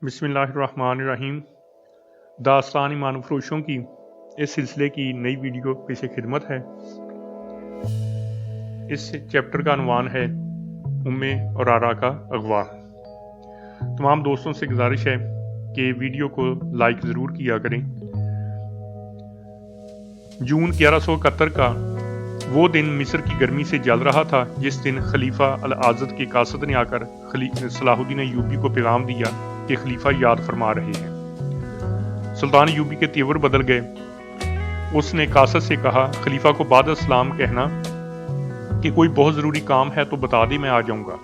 بسم اللہ الرحمن الرحیم۔ داستان ایمان فروشوں کی اس سلسلے کی نئی ویڈیو پیش خدمت ہے۔ اس چیپٹر کا عنوان ہے ام عرارہ کا اغوا۔ تمام دوستوں سے گزارش ہے کہ ویڈیو کو لائک ضرور کیا کریں۔ جون 1171 کا وہ دن مصر کی گرمی سے جل رہا تھا جس دن خلیفہ العاضد کے قاصد نے آ کر صلاح الدین ایوبی کو پیغام دیا کہ خلیفہ یاد فرما رہے ہیں۔ سلطان ایوبی کے تیور بدل گئے۔ اس نے قاصد سے کہا، خلیفہ کو بعد السلام کہنا کہ کوئی بہت ضروری کام ہے تو بتا دے، میں آ جاؤں گا۔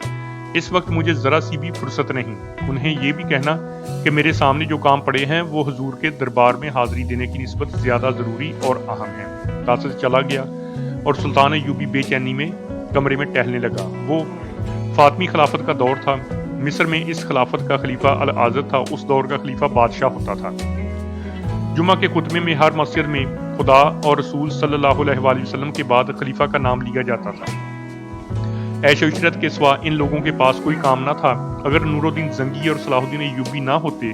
اس وقت مجھے ذرا سی بھی فرصت نہیں۔ انہیں یہ بھی کہنا کہ میرے سامنے جو کام پڑے ہیں وہ حضور کے دربار میں حاضری دینے کی نسبت زیادہ ضروری اور اہم ہیں۔ قاصد چلا گیا اور سلطان ایوبی بے چینی میں کمرے میں ٹہلنے لگا۔ وہ فاطمی خلافت کا دور تھا۔ مصر میں اس خلافت کا خلیفہ العاضد تھا۔ اس دور کا خلیفہ بادشاہ ہوتا تھا۔ جمعہ کے خطبے میں ہر مسجد میں خدا اور رسول صلی اللہ علیہ وآلہ وسلم کے بعد خلیفہ کا نام لیا جاتا تھا۔ عیش و عشرت کے سوا ان لوگوں کے پاس کوئی کام نہ تھا۔ اگر نور الدین زنگی اور صلاح الدین ایوبی نہ ہوتے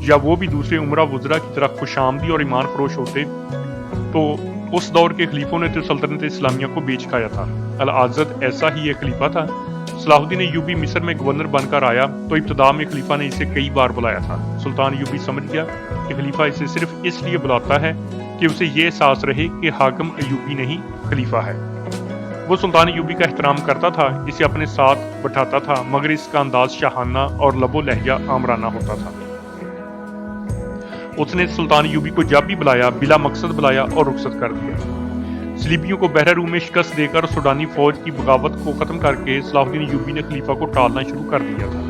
یا وہ بھی دوسرے عمرہ وزراء کی طرح خوش آمدی اور ایمان فروش ہوتے تو اس دور کے خلیفوں نے تو سلطنت اسلامیہ کو بیچ کھایا تھا۔ العاضد ایسا ہی ایک خلیفہ تھا۔ صلاح الدین ایوبی مصر میں گورنر بن کر آیا تو ابتدا میں خلیفہ نے اسے کئی بار بلایا تھا۔ سلطان ایوبی سمجھ گیا کہ خلیفہ اسے صرف اس لیے بلاتا ہے کہ اسے یہ احساس رہے کہ حاکم ایوبی نہیں خلیفہ ہے۔ وہ سلطان ایوبی کا احترام کرتا تھا، اسے اپنے ساتھ بٹھاتا تھا، مگر اس کا انداز شاہانہ اور لب و لہجہ آمرانہ ہوتا تھا۔ اس نے سلطان ایوبی کو جب بھی بلایا بلا مقصد بلایا اور رخصت کر دیا۔ صلیبیوں کو بحر روم میں شکست دے کر سوڈانی فوج کی بغاوت کو ختم کر کے صلاح الدین ایوبی نے خلیفہ کو ٹالنا شروع کر دیا تھا۔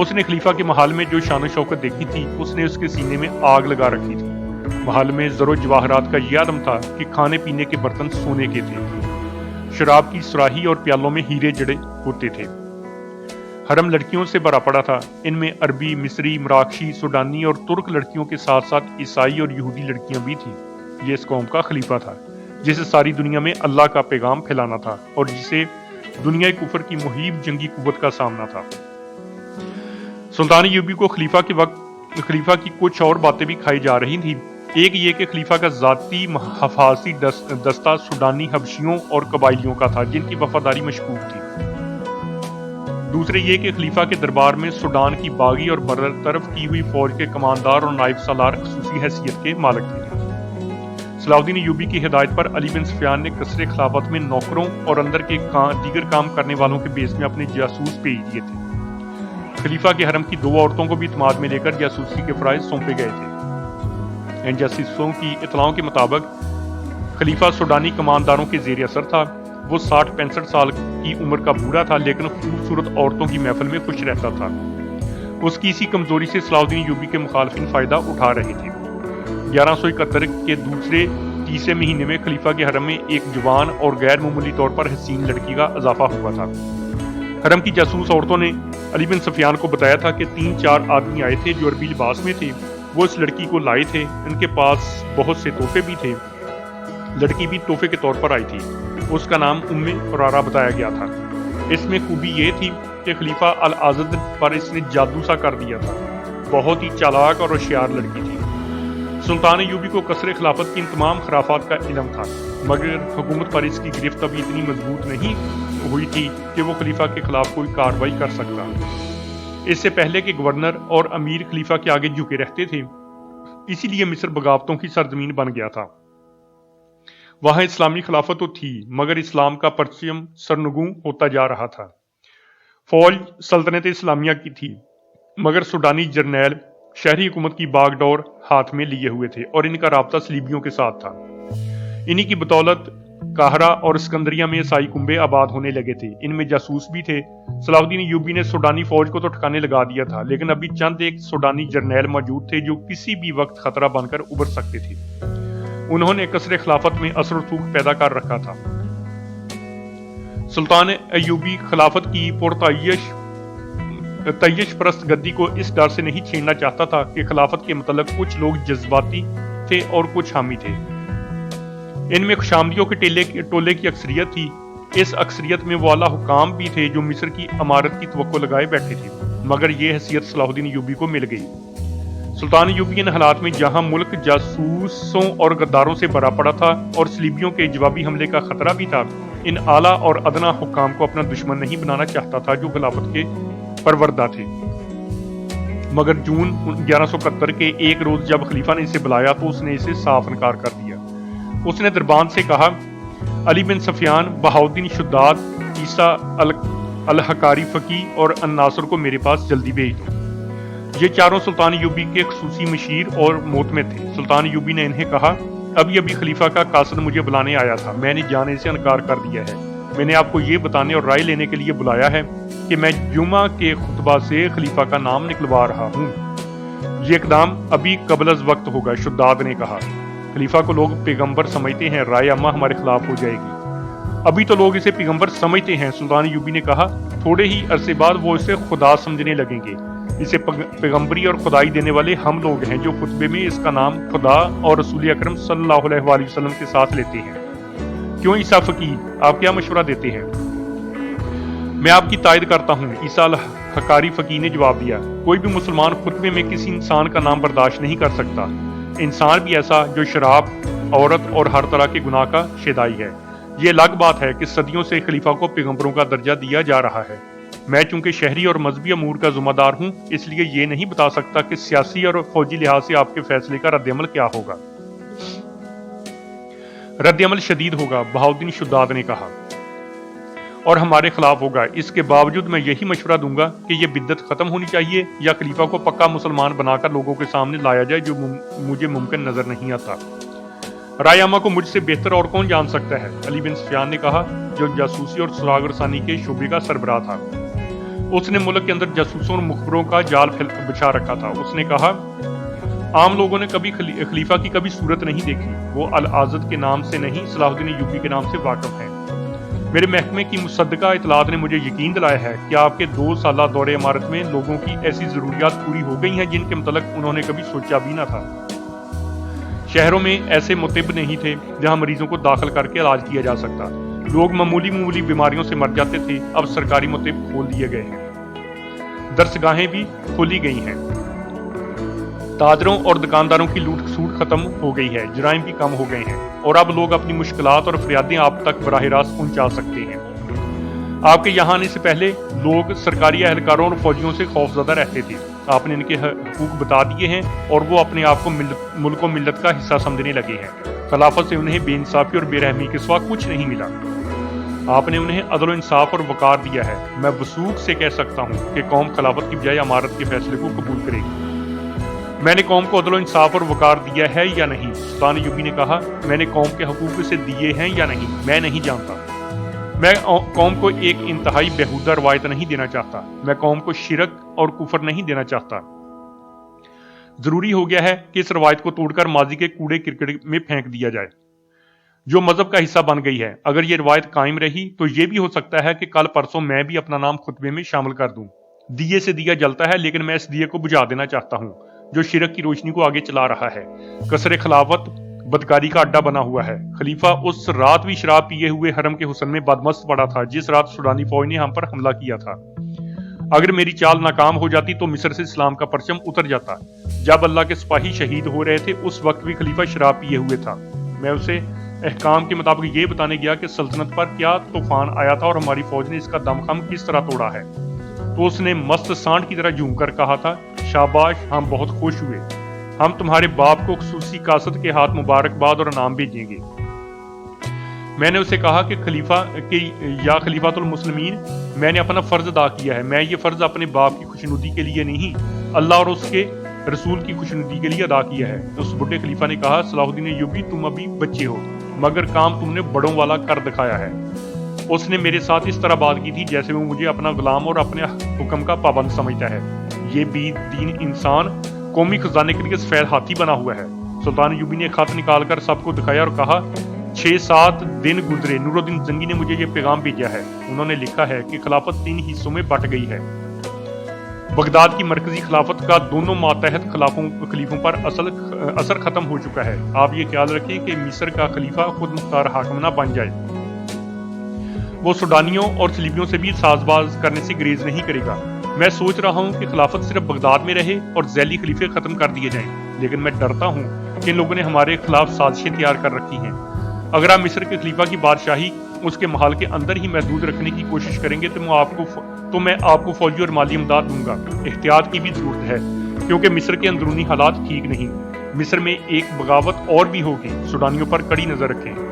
اس نے خلیفہ کے محل میں جو شان و شوکت دیکھی تھی اس نے اس کے سینے میں آگ لگا رکھی تھی۔ محل میں زر و جواہرات کا یہ عدم تھا کہ کھانے پینے کے برتن سونے کے تھے، شراب کی سراہی اور پیالوں میں ہیرے جڑے ہوتے تھے۔ حرم لڑکیوں سے بھرا پڑا تھا۔ ان میں عربی، مصری، مراکشی، سوڈانی اور ترک لڑکیوں کے ساتھ ساتھ عیسائی اور یہودی لڑکیاں بھی تھیں۔ یہ اس قوم کا خلیفہ تھا جسے ساری دنیا میں اللہ کا پیغام پھیلانا تھا اور جسے دنیا کفر کی محیب جنگی قوت کا سامنا تھا۔ سلطان ایوبی کو خلیفہ کے وقت خلیفہ کی کچھ اور باتیں بھی کھائی جا رہی تھیں۔ ایک یہ کہ خلیفہ کا ذاتی حفاظتی دستہ سوڈانی حبشیوں اور قبائلیوں کا تھا جن کی وفاداری مشکوک تھی۔ دوسرے یہ کہ خلیفہ کے دربار میں سوڈان کی باغی اور برطرف کی ہوئی فوج کے کماندار اور نائب سالار خصوصی حیثیت کے مالک تھے۔ صلاح الدین ایوبی کی ہدایت پر علی بن سفیان نے قصر خلافت میں نوکروں اور اندر کے دیگر کام کرنے والوں کے بیس میں اپنے جاسوس بھیج دیے تھے۔ خلیفہ کے حرم کی 2 عورتوں کو بھی اعتماد میں لے کر جاسوسی کے فرائض سونپے گئے تھے۔ ان جاسوسوں کی اطلاعوں کے مطابق خلیفہ سوڈانی کمانداروں کے زیر اثر تھا۔ وہ 60-65 سال کی عمر کا بوڑھا تھا لیکن خوبصورت عورتوں کی محفل میں خوش رہتا تھا۔ اس کی اسی کمزوری سے صلاح الدین ایوبی کے مخالفین فائدہ اٹھا رہے تھے۔ 1171 کے دوسرے تیسرے مہینے میں خلیفہ کے حرم میں ایک جوان اور غیر معمولی طور پر حسین لڑکی کا اضافہ ہوا تھا۔ حرم کی جاسوس عورتوں نے علی بن سفیان کو بتایا تھا کہ 3-4 آدمی آئے تھے جو عربی لباس میں تھے۔ وہ اس لڑکی کو لائے تھے۔ ان کے پاس بہت سے تحفے بھی تھے۔ لڑکی بھی تحفے کے طور پر آئی تھی۔ اس کا نام ام عرارہ بتایا گیا تھا۔ اس میں خوبی یہ تھی کہ خلیفہ العاضد پر اس نے جادو سا کر دیا تھا۔ بہت ہی چالاک اور ہوشیار لڑکی تھی۔ سلطان ایوبی کو قصر خلافت کی ان تمام خرافات کا علم تھا، مگر حکومت پر اس کی گرفت ابھی اتنی مضبوط نہیں ہوئی تھی کہ وہ خلیفہ کے خلاف کوئی کارروائی کر سکتا۔ اس سے پہلے کہ گورنر اور امیر خلیفہ کے آگے جھکے رہتے تھے، اسی لیے مصر بغاوتوں کی سرزمین بن گیا تھا۔ وہاں اسلامی خلافت تو تھی مگر اسلام کا پرچم سرنگوں ہوتا جا رہا تھا۔ فوج سلطنت اسلامیہ کی تھی مگر سوڈانی جرنیل شہری حکومت کی باغ ڈور ہاتھ میں لیے ہوئے تھے اور ان کا رابطہ صلیبیوں کے ساتھ تھا۔ انہی کی بدولت قاہرہ اور اسکندریہ میں عیسائی کنبے آباد ہونے لگے تھے۔ ان میں جاسوس بھی تھے۔ صلاح الدین ایوبی نے سوڈانی فوج کو تو ٹھکانے لگا دیا تھا لیکن ابھی چند ایک سوڈانی جرنیل موجود تھے جو کسی بھی وقت خطرہ بن کر ابھر سکتے تھے۔ انہوں نے قصر خلافت میں اثر و رسوخ پیدا کر رکھا تھا۔ سلطان ایوبی خلافت کی تیش پرست گدی کو اس ڈر سے نہیں چھیڑنا چاہتا تھا کہ خلافت کے متعلق کچھ لوگ جذباتی تھے اور کچھ حامی تھے۔ ان میں خوشامدیوں کے ٹولے کی اکثریت تھی۔ इस अक्सरियत में वो आला हुकाम भी थे जो मिस्र की अमारत की तवक्को लगाए बैठे थे, मगर ये हैसियत सलाहुद्दीन अय्यूबी को मिल गई। सुल्तान अय्यूबी इन हालात में जहां मुल्क जासूसों और गद्दारों से भरा पड़ा था और सलीबियों के जवाबी हमले का खतरा भी था, इन आला और अदना हुकाम को अपना दुश्मन नहीं बनाना चाहता था जो खिलाफत के परवरदा थे। मगर जून 1171 के एक रोज जब खलीफा ने इसे बुलाया तो उसने इसे साफ इनकार कर दिया। उसने दरबान से कहा, अली बिन सफियान, बहाउद्दीन शुद्दाद, ईसा अल हकारी फकी और अन्नासर को मेरे पास जल्दी भेज दो। ये चारों सुल्तान अय्यूबी के खुसूसी मशीर और मोतमिद थे। सुल्तान अय्यूबी ने इन्हें कहा, अभी खलीफा का कासिद मुझे बुलाने आया था, मैंने जाने से इनकार कर दिया है। मैंने आपको ये बताने और राय लेने के लिए बुलाया है कि मैं जुमा के खुतबा से खलीफा का नाम निकलवा रहा हूँ। ये इकदाम अभी कबलज वक्त होगा, शुद्दाद ने कहा। खलीफा को लोग पैगंबर समझते हैं, राय अम्मा हमारे खिलाफ हो जाएगी। अभी तो लोग इसे पैगंबर समझते हैं, सुल्तान अय्यूबी ने कहा। थोड़े ही अरसे बाद वो इसे खुदा समझने लगेंगे। इसे पैगंबरी और खुदाई देने वाले हम लोग हैं जो खुतबे में इसका नाम खुदा और रसूल अकरम सल्लल्लाहु अलैहि वसल्लम के साथ लेते हैं। क्यों ईसा फकीह, आप क्या मशवरा देते हैं? मैं आपकी तायद करता हूँ, ईसा अल हकारी फकीह ने जवाब दिया। कोई भी मुसलमान खुतबे में किसी इंसान का नाम बर्दाश्त नहीं कर सकता, इंसान भी ऐसा जो शराब, औरत और हर तरह के गुनाह का शेदाई है। ये अलग बात है कि सदियों से खलीफा को पैगंबरों का दर्जा दिया जा रहा है। मैं चूंकि शहरी और मजहबी अमूर का जिम्मेदार हूँ, इसलिए ये नहीं बता सकता कि सियासी और फौजी लिहाज से आपके फैसले का रद्द-ए-अमल क्या होगा। रद्द-ए-अमल शदीद होगा, बहाउद्दीन शुद्दाद ने कहा, और हमारे खिलाफ होगा। इसके बावजूद मैं यही मशवरा दूंगा कि यह बिद्दत खत्म होनी चाहिए या खलीफा को पक्का मुसलमान बनाकर लोगों के सामने लाया जाए, जो मुझे मुमकिन नजर नहीं आता। राय अम्मा को मुझसे बेहतर और कौन जान सकता है, अली बिन सुफियान ने कहा, जो जासूसी और सुराग रसानी के शोबे का सरबराह था। उसने मुल्क के अंदर जासूसों और मुखबरों का जाल बिछा रखा था। उसने कहा, आम लोगों ने कभी खलीफा की कभी सूरत नहीं देखी। वो अल आज़द के नाम से नहीं, सलाहुद्दीन अय्यूबी के नाम से वाकिफ हैं। मेरे महकमे की मुसद्दका इतलात ने मुझे यकीन दिलाया है कि आपके 2 साला दौरे इमारत में लोगों की ऐसी जरूरियात पूरी हो गई हैं जिनके मतलब उन्होंने कभी सोचा भी ना था। शहरों में ऐसे मुतब नहीं थे जहां मरीजों को दाखिल करके इलाज किया जा सकता। लोग मामूली बीमारियों से मर जाते थे। अब सरकारी मुतब खोल दिए गए हैं, दरसगाहें भी खोली गई हैं, ताजरों और दुकानदारों की लूट खसूट खत्म हो गई है, जराइम भी कम हो गए हैं और अब लोग अपनी मुश्किलात और फरियादें आप तक बराह रास्त पहुंचा सकते हैं। आपके यहाँ आने से पहले लोग सरकारी एहलकारों और फौजियों से खौफजदा रहते थे। आपने इनके हकूक बता दिए हैं और वो अपने आप को मुल्क और मिल्लत का हिस्सा समझने लगे हैं। खिलाफत से उन्हें बेइंसाफी और बेरहमी के सिवा कुछ नहीं मिला। आपने उन्हें अदल इंसाफ और वकार दिया है। मैं वसूख से कह सकता हूँ कि कौम खिलाफत की बजाय अमारत के फैसले को कबूल करेगी। मैंने कौम को अदल इंसाफ और वकार दिया है या नहीं? सुल्तान अय्यूबी ने कहा, मैंने कौम के हकूक से दिए हैं या नहीं मैं नहीं जानता। मैं कौम को एक इंतहाई बेहुदा रवायत नहीं देना चाहता। मैं कौम को शिरक और कुफर नहीं देना चाहता। जरूरी हो गया है कि इस रवायत को तोड़कर माजी के कूड़े क्रिकेट में फेंक दिया जाए जो मजहब का हिस्सा बन गई है। अगर ये रवायत कायम रही तो ये भी हो सकता है कि कल परसों मैं भी अपना नाम खुतबे में शामिल कर दूं। दिए से दिया जलता है, लेकिन मैं इस दिए को बुझा देना चाहता हूं जो शिरक की रोशनी को आगे चला रहा है। कसरे खिलाफत बदकारी का अड्डा बना हुआ है। खलीफा उस रात भी शराब पिए हुए हरम के हुस्न में बदमस्त पड़ा था जिस रात सुडानी फौज ने हम पर हमला किया था। अगर मेरी चाल नाकाम हो जाती तो मिस्र से इस्लाम का परचम उतर जाता। जब अल्लाह के सिपाही शहीद हो रहे थे उस वक्त भी खलीफा शराब पिए हुए था। मैं उसे अहकाम के मुताबिक ये बताने गया कि सल्तनत पर क्या तूफान आया था और हमारी फौज ने इसका दमखम किस तरह तोड़ा है, तो उसने मस्त सांड की तरह झूम कर कहा था, शाबाश, हम बहुत खुश हुए। हम तुम्हारे बाप को खुसूसी कासद के हाथ मुबारकबाद और इनाम भेजेंगे। मैंने उसे कहा कि खलीफातुल मुस्लिमीन, मैंने अपना फर्ज अदा किया है। मैं ये फर्ज अपने बाप की खुशनुदी के लिए नहीं, अल्लाह और उसके रसूल की खुशनुदी के लिए अदा किया है। उस बुढ़े खलीफा ने कहा, सलाहुद्दीन अय्यूबी, तुम अभी बच्चे हो मगर काम तुमने बड़ों वाला कर दिखाया है। उसने मेरे साथ इस तरह बात की थी जैसे वो मुझे अपना गुलाम और अपने हुक्म का पाबंद समझता है। ये दीन इंसान कौमी खजाने के लिए सफेद हाथी बना हुआ है। सुल्तान अय्यूबी ने खत निकालकर सबको दिखाया और कहा, 6-7 दिन गुजरे, नूरुद्दीन जंगी ने मुझे ये पैगाम भेजा है। उन्होंने लिखा है कि खिलाफत 3 हिस्सों में बट गई है। बगदाद की मरकजी खिलाफत का दोनों मातहत खलीफों पर असर खत्म हो चुका है। आप ये ख्याल रखें कि मिस्र का खलीफा खुद मुख्तार हाकिम ना बन जाए। وہ सूडानियों और सलीबियों से भी साजबाज करने से ग्रेज नहीं करेगा। मैं सोच रहा हूँ कि खिलाफत सिर्फ बगदाद में रहे और जैली खलीफे खत्म कर दिए जाएं, लेकिन मैं डरता हूँ कि इन लोगों ने हमारे खिलाफ साजिशें तैयार कर रखी हैं। अगर आप मिस्र के खलीफा की बादशाही उसके महल के अंदर ही महदूद रखने की कोशिश करेंगे तो मैं आपको फौजी और माली इमदाद दूंगा। एहतियात की भी जरूरत है क्योंकि मिस्र के अंदरूनी हालात ठीक नहीं। मिस्र में एक बगावत और भी होगी। सूडानियों पर कड़ी नजर रखें।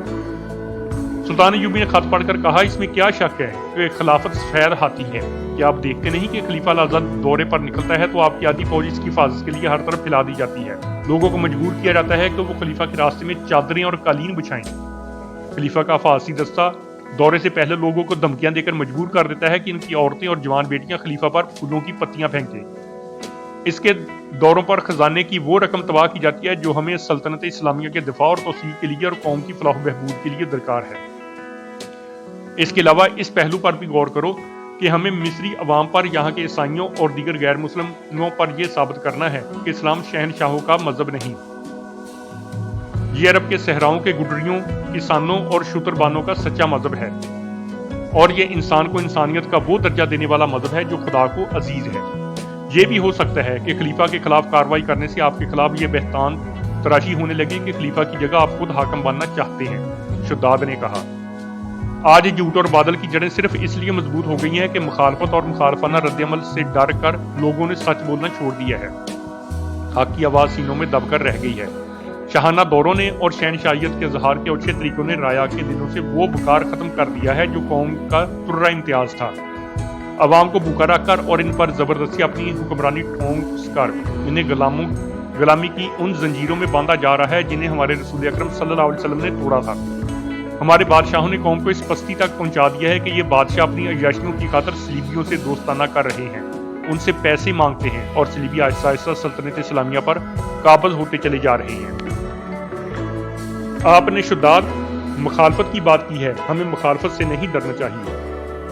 सुल्तान अय्यूबी ने खत पढ़कर कहा, इसमें क्या शक है कि खिलाफत सफेद हाथी है। क्या आप देखते नहीं कि खलीफा अल-आज़द दौरे पर निकलता है तो आपकी आधी फौज इसकी हिफाजत के लिए हर तरफ फैला दी जाती है। लोगों को मजबूर किया जाता है कि वो खलीफा के रास्ते में चादरें और कालीन बिछाएं। खलीफा का फारसी दस्ता दौरे से पहले लोगों को धमकियां देकर मजबूर कर देता है कि इनकी औरतें और जवान बेटियां खलीफा पर फूलों की पत्तियां फेंकें। इसके दौरों पर खजाने की वो रकम तबाह की जाती है जो हमें सल्तनत इस्लामिया के दिफा और तौसील के लिए और कौम की फलाह बहबूद के लिए दरकार है। इसके अलावा इस पहलू पर भी गौर करो कि हमें मिस्री अवाम पर, यहाँ के ईसाइयों और दीगर गैर मुस्लिमों पर यह साबित करना है कि इस्लाम शहनशाहों का मजहब नहीं। ये अरब के सहराओं के गुडरियों, किसानों और शुतरबानों का सच्चा मजहब है और ये इंसान को इंसानियत का वो दर्जा देने वाला मजहब है जो खुदा को अजीज है। ये भी हो सकता है कि खलीफा के खिलाफ कार्रवाई करने से आपके खिलाफ ये बहतान तराशी होने लगे कि खलीफा की जगह आप खुद हाकम बनना चाहते हैं। शुद्दाद ने कहा, आज झूठ और बादल की जड़ें सिर्फ इसलिए मजबूत हो गई हैं कि मुखालफत और मुखालफाना रद्दअमल से डर कर लोगों ने सच बोलना छोड़ दिया है। हक की आवाज सीनों में दबकर रह गई है। शाहाना दौरों ने और शहनशाहियत के इजहार के अच्छे तरीकों ने राया के दिलों से वो बुखार खत्म कर दिया है जो कौम का तुर्रा इम्तियाज था। अवाम को भूखा रखकर और इन पर जबरदस्ती अपनी हुक्मरानी ठोंस कर इन्हें गुलामी की उन जंजीरों में बांधा जा रहा है जिन्हें हमारे रसूल अकरम सल्लल्लाहु अलैहि वसल्लम ने तोड़ा था। हमारे बादशाहों ने कौम को इस पस्ती तक पहुंचा दिया है कि ये बादशाह अपनी अयाशियों की खातर सलीबियों से दोस्ताना कर रहे हैं, उनसे पैसे मांगते हैं और सलीबी आहिस्ता आहिस्ता सल्तनत इस्लामिया पर काबज होते चले जा रहे हैं। आपने शुद्दाद मुखालफत की बात की है, हमें मुखालफत से नहीं डरना चाहिए।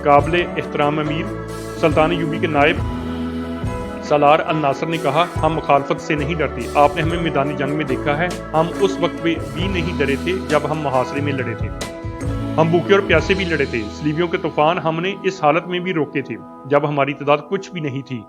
काबिल एहतराम अमीर सुल्तान अय्यूबी के नायब सलार अल नासर ने कहा, हम मुखालफत से नहीं डरते। आपने हमें मैदानी जंग में देखा है, हम उस वक्त भी नहीं डरे थे जब हम मुहासरे में लड़े थे। हम भूखे और प्यासे भी लड़े थे। सलीबियों के तूफान हमने इस हालत में भी रोके थे जब हमारी तादाद कुछ भी नहीं थी।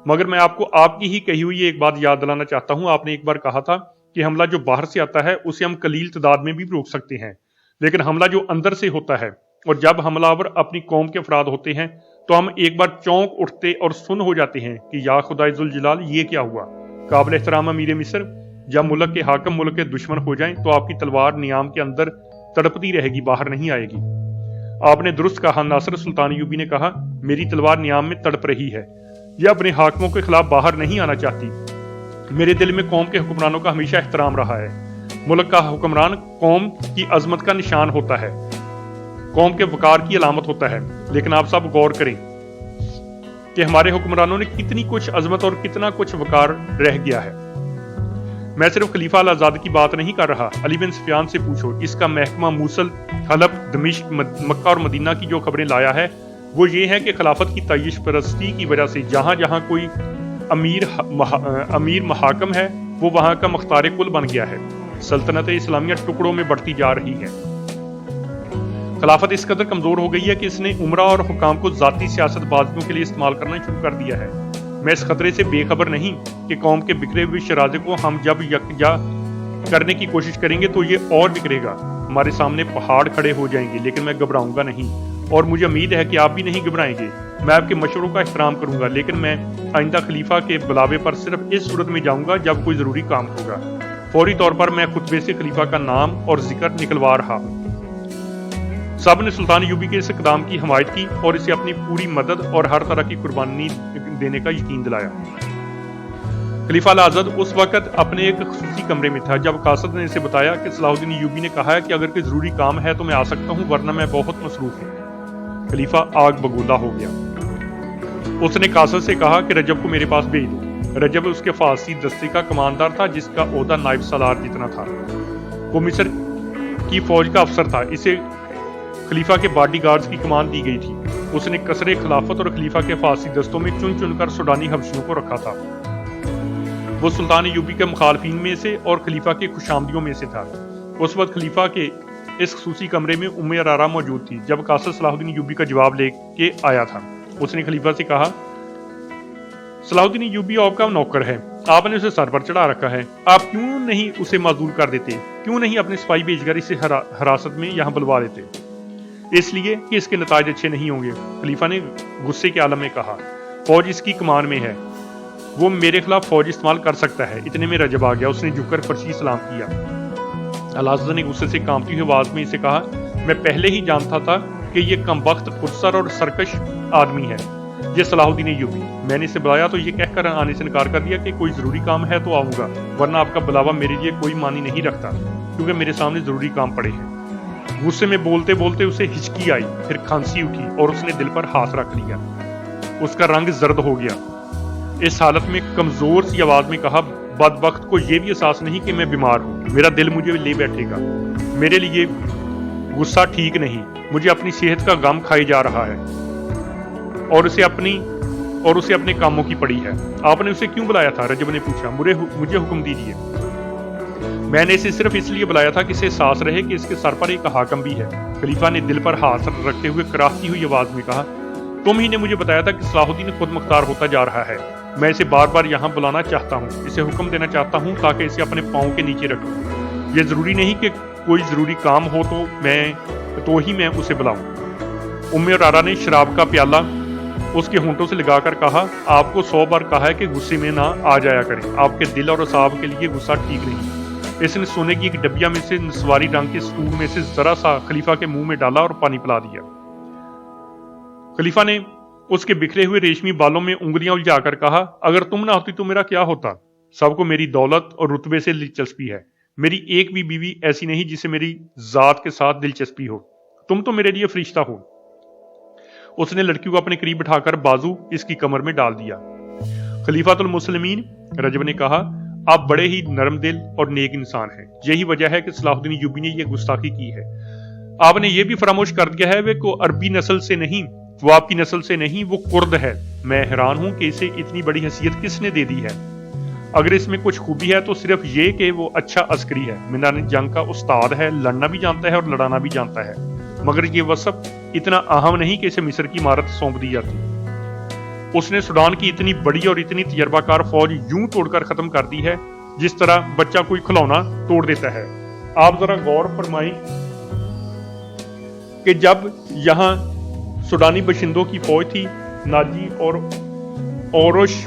मगर मैं आपको आपकी ही कही हुई एक बात याद दिलाना चाहता हूँ। आपने एक बार कहा था कि हमला जो बाहर से आता है उसे हम कलील तादाद में भी रोक सकते हैं, लेकिन हमला जो अंदर से होता है और जब हमलावर अपनी कौम के अफराद होते हैं तो हम एक बार चौंक उठते और सुन हो जाते हैं कि या खुदा जुल जलाल ये क्या हुआ। काबिल एहतराम अमीर मिस्र, जब मुल्क के हाकम मुल्क के दुश्मन हो जाएं तो आपकी तलवार नियाम के अंदर तड़पती रहेगी, बाहर नहीं आएगी। आपने दुरुस्त कहा। नासर सुल्तान अय्यूबी ने कहा, मेरी तलवार नियाम में तड़प रही है, यह अपने हाकमों के खिलाफ बाहर नहीं आना चाहती। मेरे दिल में कौम के हुक्मरानों का हमेशा एहतराम रहा है। मुल्क का हुक्मरान कौम की अजमत का निशान होता है, कौम के वकार की अलामत होता है। लेकिन आप सब गौर करें कि हमारे हुक्मरानों ने कितनी कुछ अजमत और कितना कुछ वकार रह गया है। मैं सिर्फ खलीफा अल-आज़द की बात नहीं कर रहा। अली बिन सुफियान से पूछो, इसका महकमा मूसल, हलब, दमिश्क, मक्का और मदीना की जो खबरें लाया है वो ये है कि खिलाफत की तयश परस्ती की वजह से जहां जहां कोई अमीर महाकम है वो वहां का मुख्तार कुल बन गया है। सल्तनत इस्लामिया टुकड़ों में बढ़ती जा रही है। खिलाफत इस कदर कमजोर हो गई है कि इसने उमरा और हुकाम को जाती सियासतबाजियों के लिए इस्तेमाल करना शुरू कर दिया है। मैं इस खतरे से बेखबर नहीं कि कौम के बिखरे हुए शराजे को हम जब यकजा करने की कोशिश करेंगे तो ये और बिखरेगा। हमारे सामने पहाड़ खड़े हो जाएंगे, लेकिन मैं घबराऊंगा नहीं और मुझे उम्मीद है कि आप भी नहीं घबराएंगे। मैं आपके मशवरों का एहतराम करूंगा, लेकिन मैं आइंदा खलीफा के बुलावे पर सिर्फ इस सूरत में जाऊंगा जब कोई जरूरी काम होगा। फौरी तौर पर मैं खुतबे से खलीफा का नाम और जिक्र निकलवा रहा हूँ। सब ने सुल्तान अय्यूबी के इस इक़दाम की हिमायत की और इसे अपनी पूरी मदद और हर तरह की कुर्बानी देने का यकीन दिलाया। खलीफा अल-आज़द उस वक्त अपने एक खुसूसी कमरे में था जब कासद ने इसे बताया कि सलाहुद्दीन अय्यूबी ने कहा है कि अगर कोई जरूरी काम है तो मैं आ सकता हूँ, वरना मैं बहुत मसरूफ हूँ। खलीफा आग बगूला हो गया। उसने कासद से कहा कि रजब को मेरे पास भेज दो। रजब उसके फारसी दस्ते का कमांडर था जिसका ओहदा नायब सलार जितना था। वो मिस्र की फौज का अफसर था। इसे खलीफा के बॉडीगार्ड्स की कमान दी गई थी। उसने कसरे खिलाफत और खलीफा के फारसी दस्तों में चुन चुनकर सूडानी हबशियों को रखा था। वो सुल्तान अय्यूबी के मुखालफिन में से और खलीफा के खुशामदियों में से था। उस वक्त खलीफा के इस खसूसी कमरे में उम्मे अरारा मौजूद थी जब कासिद सलाहुद्दीन अय्यूबी का जवाब लेके आया था। उसने खलीफा से कहा, सलाहुद्दीन अय्यूबी आपका नौकर है, आपने उसे सर पर चढ़ा रखा है, आप क्यों नहीं उसे माजूल कर देते, क्यों नहीं अपने सिपाही भेजकर इसे हिरासत में यहाँ बुलवा देते? इसलिए कि इसके नताज अच्छे नहीं होंगे। खलीफा ने गुस्से के आलम में कहा, फौज इसकी कमान में है, वो मेरे खिलाफ फौज इस्तेमाल कर सकता है। इतने में रजब आ गया। उसने झुककर फर्शी सलाम किया। अलाज़ ने गुस्से से कांपती हुई आवाज में इसे कहा, मैं पहले ही जानता था कि ये कमबख्त पुरसर और सरकश आदमी है, ये सलाहुद्दीन अय्यूबी। मैंने इसे बुलाया तो ये कहकर आने से इनकार कर दिया कि कोई जरूरी काम है तो आऊंगा, वरना आपका बुलावा मेरे लिए कोई मानी नहीं रखता, क्योंकि मेरे सामने जरूरी काम पड़े हैं। गुस्से में बोलते बोलते उसे हिचकी आई, फिर खांसी उठी और उसने दिल पर हाथ रख लिया। उसका रंग जर्द हो गया। इस हालत में कमजोर सी आवाज में कहा, बदबख्त को यह भी एहसास नहीं कि मैं बीमार हूं, मेरा दिल मुझे ले बैठेगा। मेरे लिए गुस्सा ठीक नहीं, मुझे अपनी सेहत का गम खाई जा रहा है और उसे अपने कामों की पड़ी है। आपने उसे क्यों बुलाया था? रजब ने पूछा। मुझे हुक्म दीजिए। मैंने इसे सिर्फ इसलिए बुलाया था कि इसे एहसास रहे कि इसके सर पर एक हाकम भी है। खलीफा ने दिल पर हाथ रखते हुए कराहती हुई आवाज में कहा, तुम ही ने मुझे बताया था कि सलाहुद्दीन खुद मुख्तार होता जा रहा है। मैं इसे बार बार यहाँ बुलाना चाहता हूँ, इसे हुक्म देना चाहता हूँ ताकि इसे अपने पाँव के नीचे रखूँ। ये जरूरी नहीं कि कोई जरूरी काम हो तो ही मैं उसे बुलाऊं। उम्मे अरारा ने शराब का प्याला उसके होंठों से लगाकर कहा, आपको 100 बार कहा है कि गुस्से में ना आ जाया करें, आपके दिल और असाब के लिए गुस्सा ठीक नहीं। इसने सोने की एक डबिया में से नस्वारी रंग के स्टूल में से जरा सा खलीफा के मुंह में डाला और पानी पिला दिया। खलीफा ने उसके बिखरे हुए रेशमी बालों में उंगलियां उलझाकर कहा, अगर तुम ना होती तो मेरा क्या होता? सबको मेरी दौलत और रुतबे से दिलचस्पी है, मेरी एक भी बीवी ऐसी नहीं जिसे मेरी जात के साथ दिलचस्पी हो। तुम तो मेरे लिए फरिश्ता हो। उसने लड़की को अपने करीब बिठाकर बाजू इसकी कमर में डाल दिया। खलीफातुल मुस्लिमीन, रजब ने कहा, आप बड़े ही नरम दिल और नेक इंसान हैं। यही वजह है कि सलाहुद्दीन अय्यूबी ने यह गुस्ताखी की है। आपने ये भी फरामोश कर दिया है वे को अरबी नस्ल से नहीं, वो आपकी नस्ल से नहीं, वो कुर्द है। मैं हैरान हूं कि इसे इतनी बड़ी हैसियत किसने दे दी है। अगर इसमें कुछ खूबी है तो सिर्फ ये कि वो अच्छा अस्करी है, मैदान जंग का उस्ताद है, लड़ना भी जानता है और लड़ाना भी जानता है। मगर ये वसफ इतना अहम नहीं कि इसे मिस्र की इमारत सौंप दी जाती। उसने सूडान की इतनी बड़ी और इतनी तजर्बाकार फौज यूं तोड़कर खत्म कर दी है जिस तरह बच्चा कोई खिलौना तोड़ देता है। आप जरा गौर फरमाएं कि जब यहाँ सूडानी बशिंदों की फौज थी, नाजी और औरश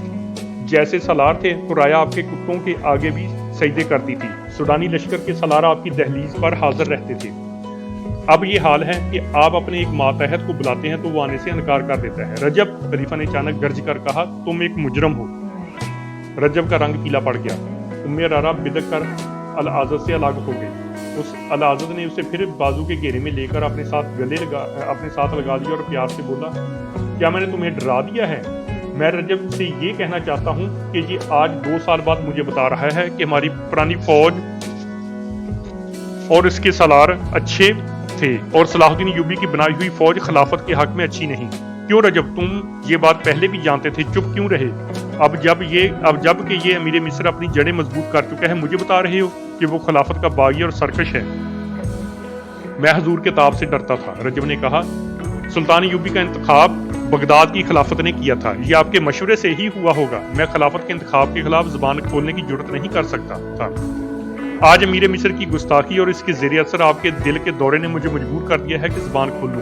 जैसे सलार थे, तो राया आपके कुत्तों के आगे भी सजदे करती थी। सूडानी लश्कर के सलार आपकी दहलीज पर हाजिर रहते थे। अब ये हाल है कि आप अपने एक मातहत को बुलाते हैं तो वो आने से इनकार कर देता है। रजब, खलीफा ने अचानक गर्ज कर कहा, तुम एक मुजरम हो। रजब का रंग पीला पड़ गया। उम्मे अरारा बिदक कर अल-आज़द से अलग हो गई। उस अल-आज़द ने उसे फिर बाजू के घेरे में लेकर अपने साथ लगा दिया और प्यार से बोला, क्या मैंने तुम्हें डरा दिया है? मैं रजब से ये कहना चाहता हूँ कि ये आज 2 साल बाद मुझे बता रहा है कि हमारी पुरानी फौज और इसके सलार अच्छे थे और सलाहुद्दीन अय्यूबी की बनाई हुई फौज खिलाफत के हक में अच्छी नहीं। क्यों रजब, तुम ये बात पहले भी जानते थे, चुप क्यों रहे? अब जब कि ये अमीर मिस्र अपनी जड़ें मजबूत कर चुका है, मुझे बता रहे हो कि वो खिलाफत का बागी और सरकश है। मैं हुजूर के ताब से डरता था। रजब ने कहा, सुल्तान अय्यूबी का इंतखाब बगदाद की खिलाफत ने किया था, ये आपके मशवरे से ही हुआ होगा। मैं खिलाफत के इंतखाब के खिलाफ जुबान खोलने की जुर्रत नहीं कर सकता था। आज अमीर मिस्र की गुस्ताखी और इसके ज़ेरे असर आपके दिल के दौरे ने मुझे मजबूर कर दिया है कि जुबान खोलूं।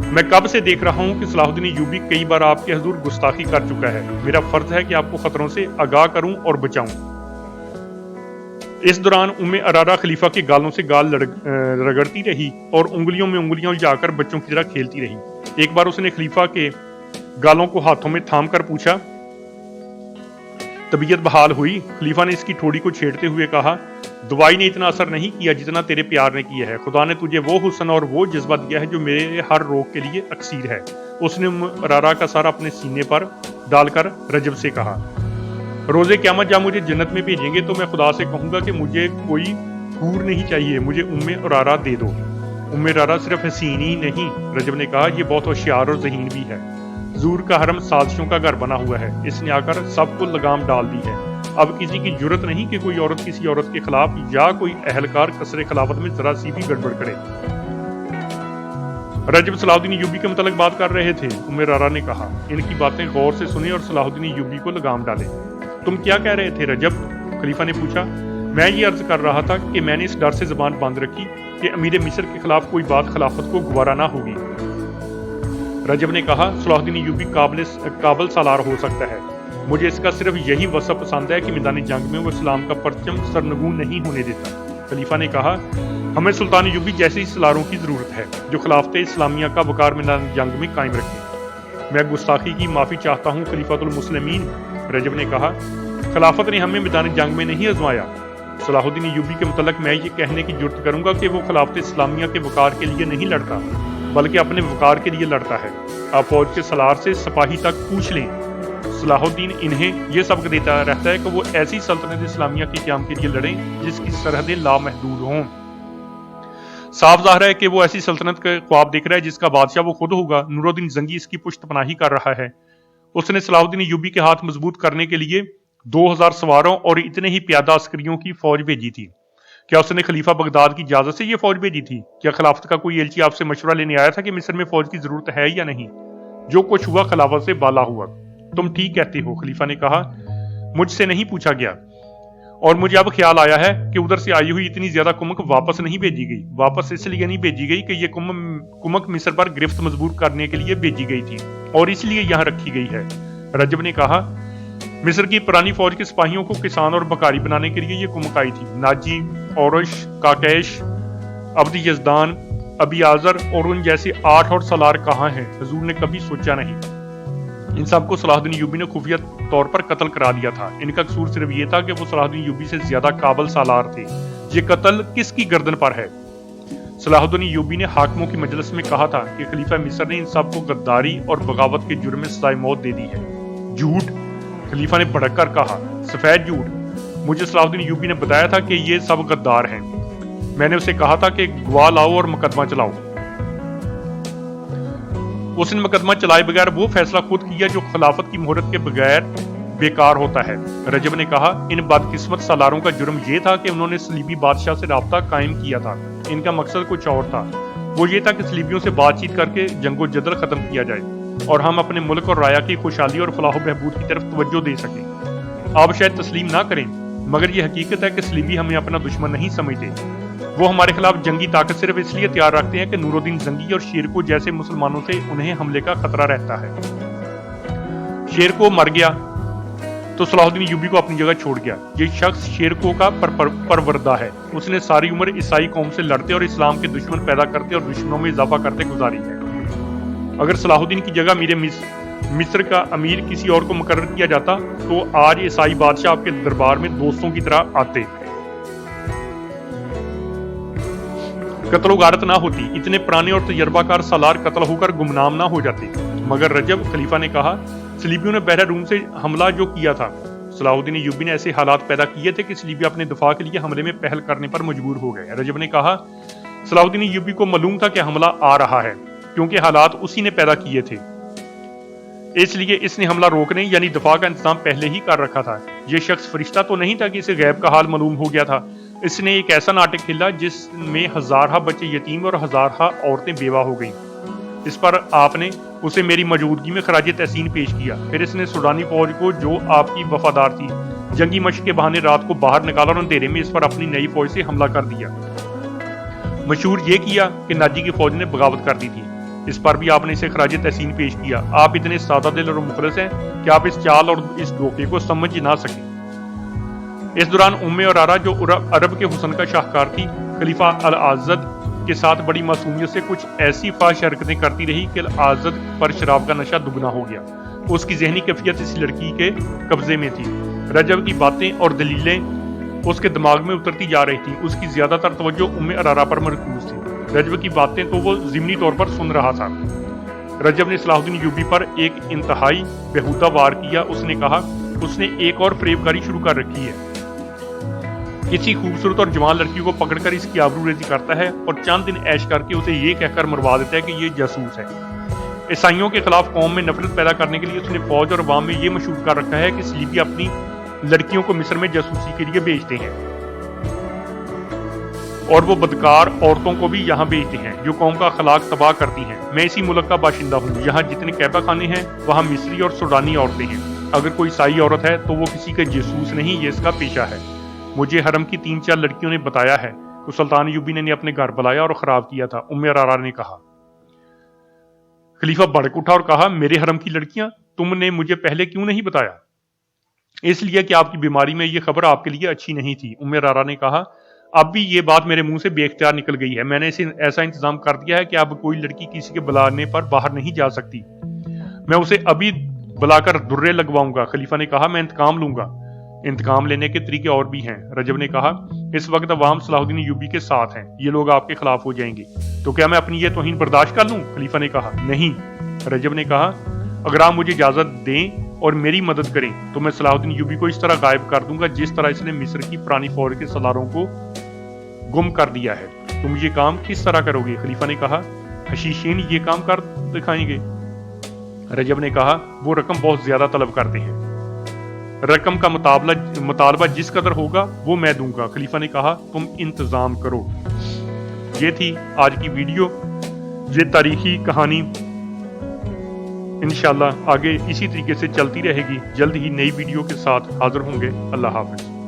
मैं कब से देख रहा हूं कि सलाहुद्दीन अय्यूबी कई बार आपके हुजूर गुस्ताखी कर चुका है। मेरा फर्ज है कि आपको खतरों से आगाह करूं और बचाऊं। इस दौरान उम्मे अरारा खलीफा के गालों से गाल रगड़ती रही और उंगलियों में उंगलियां उलझाकर बच्चों की तरह खेलती रही। एक बार उसने खलीफा के गालों को हाथों में थाम कर पूछा, तबीयत बहाल हुई? खलीफा ने इसकी ठोड़ी को छेड़ते हुए कहा, दवाई ने इतना असर नहीं किया जितना तेरे प्यार ने किया है। खुदा ने तुझे वो हुस्न और वो जज्बा दिया है जो मेरे हर रोग के लिए अक्सीर है। उसने अरारा का सर अपने सीने पर डालकर रजब से कहा, रोज़े क़यामत जब मुझे जन्नत में भेजेंगे तो मैं खुदा से कहूंगा कि मुझे कोई हूर नहीं चाहिए, मुझे उम्मे अरारा दे दो। उम्मे अरारा सिर्फ हसीन ही नहीं, रजब ने कहा, ये बहुत होशियार और ज़हीन भी है। हुजूर का हरम साजिशों का घर बना हुआ है, इसने आकर सबको लगाम डाल दी है। اب کسی کی جرت نہیں کہ کوئی عورت کسی عورت کے خلاف یا کوئی اہلکار قصر خلافت میں ذرا سی بھی گڑبڑ کرے۔ رجب صلاح الدین ایوبی کے متعلق بات کر رہے تھے۔ ام رارا نے کہا، ان کی باتیں غور سے سنیں اور صلاح الدین ایوبی کو لگام ڈالیں۔ تم کیا کہہ رہے تھے رجب؟ خلیفہ نے پوچھا۔ میں یہ عرض کر رہا تھا کہ میں نے اس ڈر سے زبان بند رکھی کہ امیر مصر کے خلاف کوئی بات خلافت کو گوارا نہ ہوگی۔ رجب نے کہا، صلاح الدین ایوبی قابل سالار ہو سکتا ہے، مجھے اس کا صرف یہی وصف پسند ہے کہ میدان جنگ میں وہ اسلام کا پرچم سرنگون نہیں ہونے دیتا۔ خلیفہ نے کہا، ہمیں سلطان ایوبی جیسے سالاروں کی ضرورت ہے جو خلافت اسلامیہ کا وقار میدان جنگ میں قائم رکھیں۔ میں گستاخی کی معافی چاہتا ہوں خلیفۃ المسلمین، رجب نے کہا، خلافت نے ہمیں میدان جنگ میں نہیں آزمایا۔ صلاح الدین ایوبی کے متعلق میں یہ کہنے کی جرت کروں گا کہ وہ خلافت اسلامیہ کے وقار کے لیے نہیں لڑتا بلکہ اپنے وقار کے لیے لڑتا ہے۔ آپ فوج کے سالار سے سپاہی تک پوچھ لیں، صلاح الدین انہیں یہ سبق دیتا رہتا ہے کہ وہ ایسی سلطنت اسلامیہ کے قیام کے لیے لڑیں جس کی سرحدیں لامحدود ہوں۔ صاف ظاہر ہے کہ وہ ایسی سلطنت کا خواب دیکھ رہا ہے جس کا بادشاہ وہ خود ہوگا۔ نور الدین زنگی اس کی پشت پناہی کر رہا ہے۔ اس نے صلاح الدین ایوبی کے ہاتھ مضبوط کرنے کے لیے 2000 سواروں اور اتنے ہی پیادہ عسکریوں کی فوج بھیجی تھی۔ کیا اس نے خلیفہ بغداد کی اجازت سے یہ فوج بھیجی تھی؟ کیا خلافت کا کوئی ایلچی آپ سے مشورہ لینے آیا تھا کہ مصر میں فوج کی ضرورت ہے یا نہیں؟ جو کچھ ہوا خلافت سے بالا ہوا۔ تم ٹھیک کہتے ہو، خلیفہ نے کہا، مجھ سے نہیں پوچھا گیا اور مجھے اب خیال آیا ہے کہ ادھر سے آئی ہوئی اتنی زیادہ کمک واپس نہیں بھیجی گئی۔ واپس اس لیے نہیں بھیجی گئی کہ یہ کمک مصر پر گرفت مضبوط کرنے کے لیے بھیجی گئی تھی اور اس لیے یہاں رکھی گئی ہے۔ رجب نے کہا، مصر کی پرانی فوج کے سپاہیوں کو کسان اور بکاری بنانے کے لیے یہ کمک آئی تھی۔ ناجی، اورش، کاکیش، عبدی یزدان، ابی آذر اور ان جیسے 8 اور سالار کہاں ہیں؟ حضور نے کبھی سوچا نہیں۔ ان سب کو صلاح الدین ایوبی نے خفیہ طور پر قتل کرا دیا تھا۔ ان کا قصور صرف یہ تھا کہ وہ صلاح الدین ایوبی سے زیادہ قابل سالار تھے۔ یہ قتل کس کی گردن پر ہے؟ صلاح الدین ایوبی نے حاکموں کی مجلس میں کہا تھا کہ خلیفہ مصر نے ان سب کو غداری اور بغاوت کے جرم میں سزائے موت دے دی ہے۔ جھوٹ، خلیفہ نے بھڑک کر کہا، سفید جھوٹ۔ مجھے صلاح الدین ایوبی نے بتایا تھا کہ یہ سب غدار ہیں۔ میں نے اسے کہا تھا کہ گواہ لاؤ اور مقدمہ چلاؤ۔ اس نے مقدمہ چلائے بغیر وہ فیصلہ خود کیا جو خلافت کی مہرت کے بغیر بیکار ہوتا ہے۔ رجب نے کہا، ان بدقسمت سالاروں کا جرم یہ تھا کہ انہوں نے صلیبی بادشاہ سے رابطہ قائم کیا تھا۔ ان کا مقصد کچھ اور تھا، وہ یہ تھا کہ صلیبیوں سے بات چیت کر کے جنگ و جدل ختم کیا جائے اور ہم اپنے ملک اور رعایا کی خوشحالی اور فلاح و بہبود کی طرف توجہ دے سکیں۔ آپ شاید تسلیم نہ کریں مگر یہ حقیقت ہے کہ صلیبی ہمیں اپنا دشمن نہیں سمجھتے۔ وہ ہمارے خلاف جنگی طاقت صرف اس لیے تیار رکھتے ہیں کہ نور الدین زنگی اور شیرکو جیسے مسلمانوں سے انہیں حملے کا خطرہ رہتا ہے۔ شیرکو مر گیا تو صلاح الدین ایوبی کو اپنی جگہ چھوڑ گیا۔ یہ شخص شیرکو کا پروردہ ہے۔ اس نے ساری عمر عیسائی قوم سے لڑتے اور اسلام کے دشمن پیدا کرتے اور دشمنوں میں اضافہ کرتے گزاری ہے۔ اگر صلاح الدین کی جگہ میرے مصر کا امیر کسی اور کو مقرر کیا جاتا تو آج عیسائی بادشاہ آپ کے دربار میں دوستوں کی طرح آتے، قتل و غارت نہ ہوتی، اتنے پرانے اور تجربہ کار سالار قتل ہو کر گمنام نہ ہو جاتے۔ مگر رجب، خلیفہ نے کہا، صلیبیوں نے بحر روم سے حملہ جو کیا تھا، صلاح الدین ایوبی نے ایسے حالات پیدا کیے تھے کہ صلیبی اپنے دفاع کے لیے حملے میں پہل کرنے پر مجبور ہو گئے۔ رجب نے کہا، صلاح الدین ایوبی کو معلوم تھا کہ حملہ آ رہا ہے کیونکہ حالات اسی نے پیدا کیے تھے، اس لیے اس نے حملہ روکنے یعنی دفاع کا انتظام پہلے ہی کر رکھا تھا۔ یہ شخص فرشتہ تو نہیں تھا کہ اسے غیب کا حال معلوم ہو گیا تھا۔ اس نے ایک ایسا ناٹک کھیلا جس میں ہزارہ بچے یتیم اور ہزارہ عورتیں بیوہ ہو گئیں۔ اس پر آپ نے اسے میری موجودگی میں خراج تحسین پیش کیا۔ پھر اس نے سوڈانی فوج کو جو آپ کی وفادار تھی جنگی مشق کے بہانے رات کو باہر نکالا اور اندھیرے میں اس پر اپنی نئی فوج سے حملہ کر دیا۔ مشہور یہ کیا کہ ناجی کی فوج نے بغاوت کر دی تھی، اس پر بھی آپ نے اسے خراج تحسین پیش کیا۔ آپ اتنے سادہ دل اور مخلص ہیں کہ آپ اس چال اور اس دھوکے کو سمجھ نہ سکیں۔ اس دوران ام رارا جو عرب کے حسن کا شاہکار تھی، خلیفہ العزد کے ساتھ بڑی معصومیت سے کچھ ایسی فحش حرکتیں کرتی رہی کہ العزد پر شراب کا نشہ دگنا ہو گیا۔ اس کی ذہنی کیفیت اس لڑکی کے قبضے میں تھی۔ رجب کی باتیں اور دلیلیں اس کے دماغ میں اترتی جا رہی تھی۔ اس کی زیادہ تر توجہ ام رارا پر مرکوز تھی۔ رجب کی باتیں تو وہ ضمنی طور پر سن رہا تھا۔ رجب نے صلاح الدین ایوبی پر ایک انتہائی بےہودہ وار کیا۔ اس نے کہا، اس نے ایک اور فریب کاری شروع کر رکھی ہے۔ کسی خوبصورت اور جوان لڑکی کو پکڑ کر اس کی آبرو ریزی کرتا ہے اور چند دن عیش کر کے اسے یہ کہہ کر مروا دیتا ہے کہ یہ جاسوس ہے۔ عیسائیوں کے خلاف قوم میں نفرت پیدا کرنے کے لیے اس نے فوج اور عوام میں یہ مشہور کر رکھا ہے کہ صلیبی اپنی लड़कियों को मिस्र में जासूसी के लिए भेजते हैं और वो बदकार औरतों को भी यहाँ भेजते हैं जो कौम का अखलाक तबाह करती हैं। मैं इसी मुल्क का बाशिंदा हूँ। यहाँ जितने कैबा खाने हैं वहाँ मिस्री और सूडानी औरतें हैं। अगर कोई ईसाई औरत है तो वो किसी का जासूस नहीं, ये इसका पेशा है। मुझे हरम की 3-4 लड़कियों ने बताया है तो सुल्तान अय्यूबी ने अपने घर बुलाया और खराब किया था। उम्मे अरारा ने कहा। खलीफा भड़क उठा और कहा, मेरे हरम की लड़कियां, तुमने मुझे पहले क्यों नहीं बताया? इसलिए कि आपकी बीमारी में ये खबर आपके लिए अच्छी नहीं थी। उम्मे अरारा ने कहा, अब भी ये बात मेरे मुंह से बेख्तियार निकल गई है। मैंने इसे ऐसा इंतजाम कर दिया है कि अब कोई लड़की किसी के बुलाने पर बाहर नहीं जा सकती। मैं उसे अभी बुलाकर दुर्रे लगवाऊंगा। खलीफा ने कहा, मैं इंतकाम लूंगा। इंतकाम लेने के तरीके और भी हैं। रजब ने कहा, इस वक्त अवाम सलाहुद्दीन अय्यूबी के साथ हैं, ये लोग आपके खिलाफ हो जाएंगे, तो क्या मैं अपनी ये तौहीन बर्दाश्त कर लूं? खलीफा ने कहा, नहीं। रजब ने कहा, अगर आप मुझे इजाजत दें और मेरी मदद करें तो मैं सलाहुद्दीन अय्यूबी को इस तरह गायब कर दूंगा जिस तरह इसने मिस्र की पुरानी फौज के सलारों को गुम कर दिया है। तुम ये काम किस तरह करोगे? खलीफा ने कहा, हशीशीन ये काम कर दिखाएंगे। रजब ने कहा, वो रकम बहुत ज्यादा तलब करते हैं। रकम का मुतालबा जिस कदर होगा वो मैं दूंगा। खलीफा ने कहा, तुम इंतजाम करो। ये थी आज की वीडियो, ये तारीखी कहानी इंशाल्लाह आगे इसी तरीके से चलती रहेगी। जल्द ही नई वीडियो के साथ हाजिर होंगे। अल्लाह हाफिज।